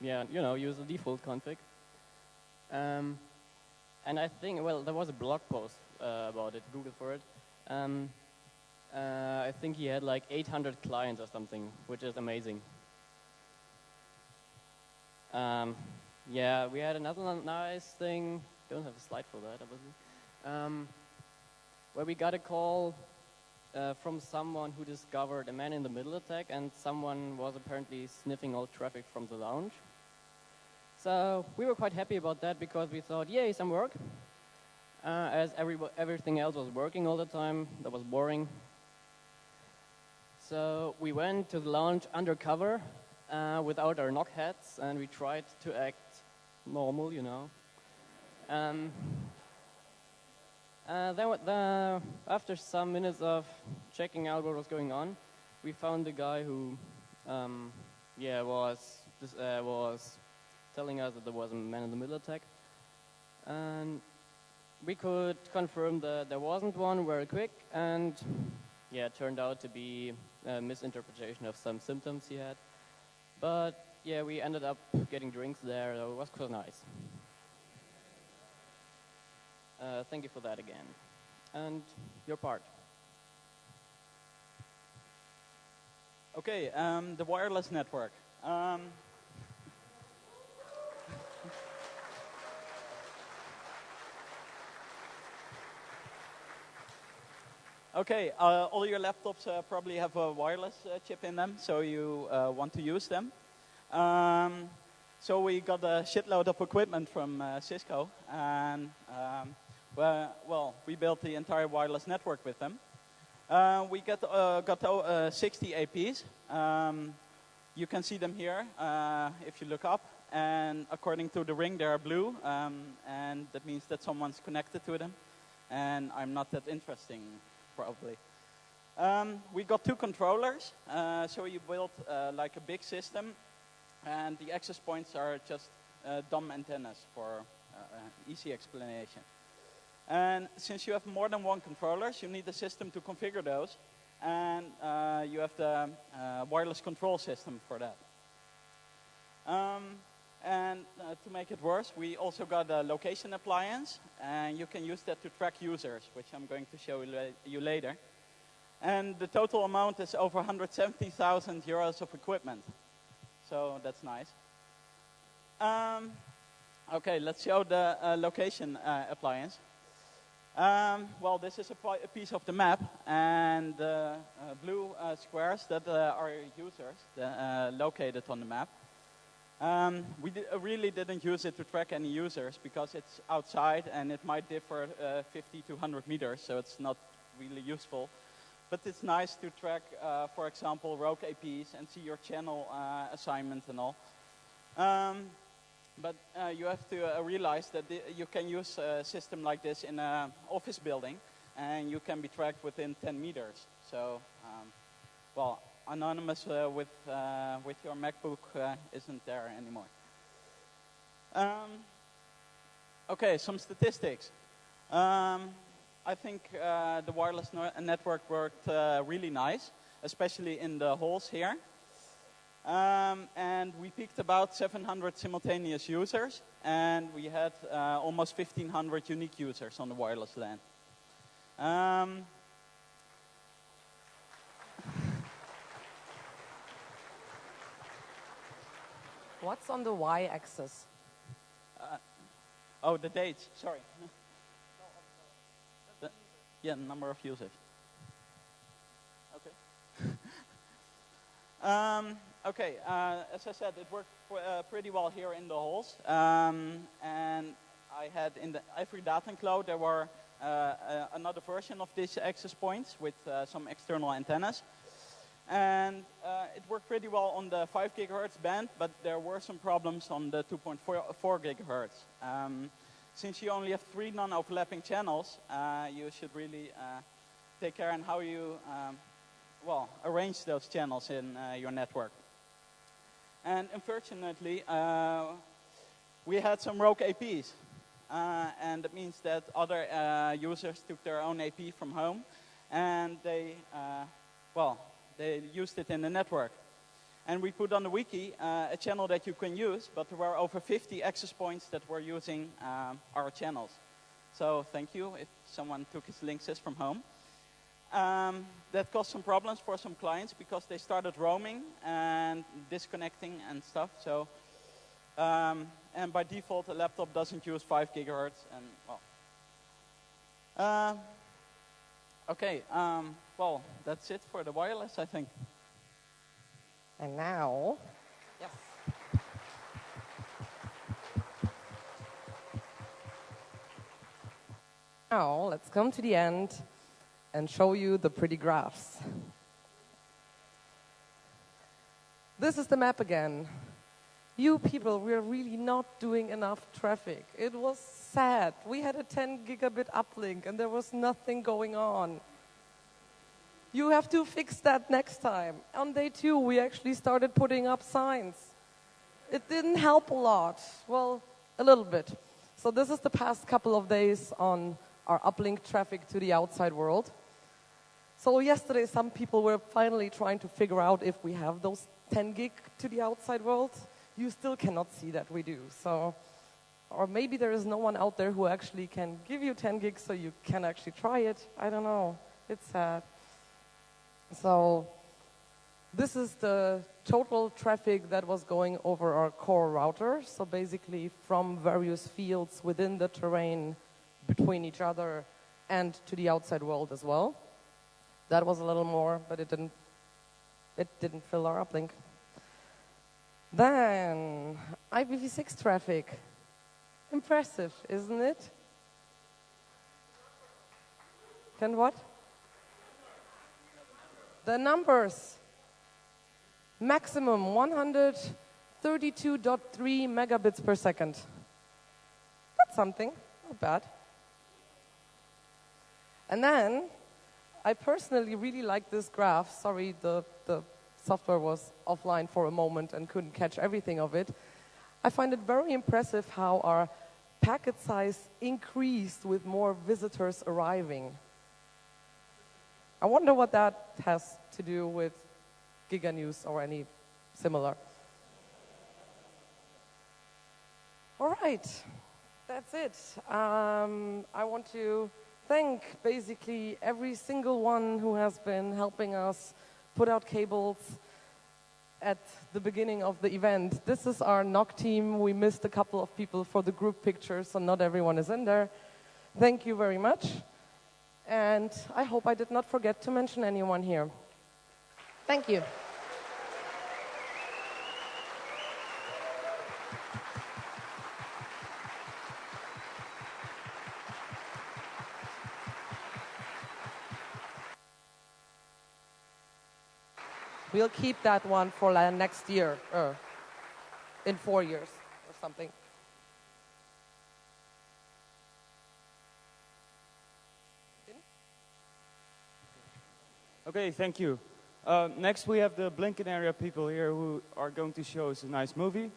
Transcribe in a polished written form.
yeah, use the default config. And I think, well, there was a blog post about it, Google for it. I think he had like 800 clients or something, which is amazing. Yeah, we had another nice thing. Don't have a slide for that, obviously. Where we got a call from someone who discovered a man-in-the-middle attack, and someone was apparently sniffing all traffic from the lounge. So we were quite happy about that because we thought, yay, some work. As everything else was working all the time, that was boring. So we went to the lounge undercover without our knock hats, and we tried to act normal, Then after some minutes of checking out what was going on, we found the guy who, was telling us that there was a man-in-the-middle attack, and we could confirm that there wasn't one very quick, and yeah, it turned out to be a misinterpretation of some symptoms he had. But yeah, we ended up getting drinks there, so it was quite nice. Thank you for that again. And your part. Okay, the wireless network. Okay, all your laptops probably have a wireless chip in them, so you want to use them. So we got a shitload of equipment from Cisco, and we built the entire wireless network with them. We got 60 APs. You can see them here if you look up, and according to the ring, they are blue, and that means that someone's connected to them, and I'm not that interesting. Probably. We got 2 controllers, so you built like a big system, and the access points are just dumb antennas for easy explanation. And since you have more than 1 controllers, you need a system to configure those, and you have the wireless control system for that. And to make it worse, we also got a location appliance, and you can use that to track users, which I'm going to show you later. And the total amount is over 170,000 euros of equipment. So that's nice. Okay, let's show the location appliance. Well, this is a piece of the map, and the blue squares that are users located on the map. We really didn't use it to track any users because it's outside and it might differ 50 to 100 meters, so it's not really useful. But it's nice to track, for example, rogue APs and see your channel assignments and all. But you have to realize that you can use a system like this in an office building, and you can be tracked within 10 meters. So, well, anonymous with your MacBook isn't there anymore. Okay, some statistics. I think the wireless network worked really nice, especially in the halls here. And we peaked about 700 simultaneous users, and we had almost 1,500 unique users on the wireless LAN. What's on the y-axis? Oh, the dates, sorry. Yeah, number of users. Okay. Okay, as I said, it worked pretty well here in the halls. And I had in the every data enclosure, there were another version of these access points with some external antennas. And it worked pretty well on the 5 gigahertz band, but there were some problems on the 2.4 gigahertz. Since you only have 3 non-overlapping channels, you should really take care on how you arrange those channels in your network. And unfortunately, we had some rogue APs. And that means that other users took their own AP from home, and they used it in the network. And we put on the wiki a channel that you can use, but there were over 50 access points that were using our channels. So thank you if someone took his Linksys from home. That caused some problems for some clients because they started roaming and disconnecting and stuff. So, and by default, a laptop doesn't use 5 gigahertz. And well, okay. Well, that's it for the wireless, I think. And now, yes. Now, let's come to the end and show you the pretty graphs. This is the map again. You people, we're really not doing enough traffic. It was sad. We had a 10 gigabit uplink and there was nothing going on. You have to fix that next time. On day 2, we actually started putting up signs. It didn't help a lot. Well, a little bit. So this is the past couple of days on our uplink traffic to the outside world. So yesterday, some people were finally trying to figure out if we have those 10 gig to the outside world. You still cannot see that we do. So, or maybe there is no one out there who actually can give you 10 gigs so you can actually try it. I don't know. It's sad. So this is the total traffic that was going over our core router. So basically from various fields within the terrain between each other and to the outside world as well. That was a little more, but it didn't fill our uplink. Then IPv6 traffic. Impressive, isn't it? Can what? The numbers. Maximum 132.3 megabits per second. That's something, not bad. And then, I personally really like this graph. Sorry, the software was offline for a moment and couldn't catch everything of it. I find it very impressive how our packet size increased with more visitors arriving. I wonder what that has to do with GigaNews or any similar. All right, that's it. I want to thank basically every single one who has been helping us put out cables at the beginning of the event. This is our NOC team. We missed a couple of people for the group picture, so not everyone is in there. Thank you very much. And I hope I did not forget to mention anyone here. Thank you. We'll keep that one for next year, in 4 years or something. Okay, thank you. Next we have the BlinkenArea people here who are going to show us a nice movie.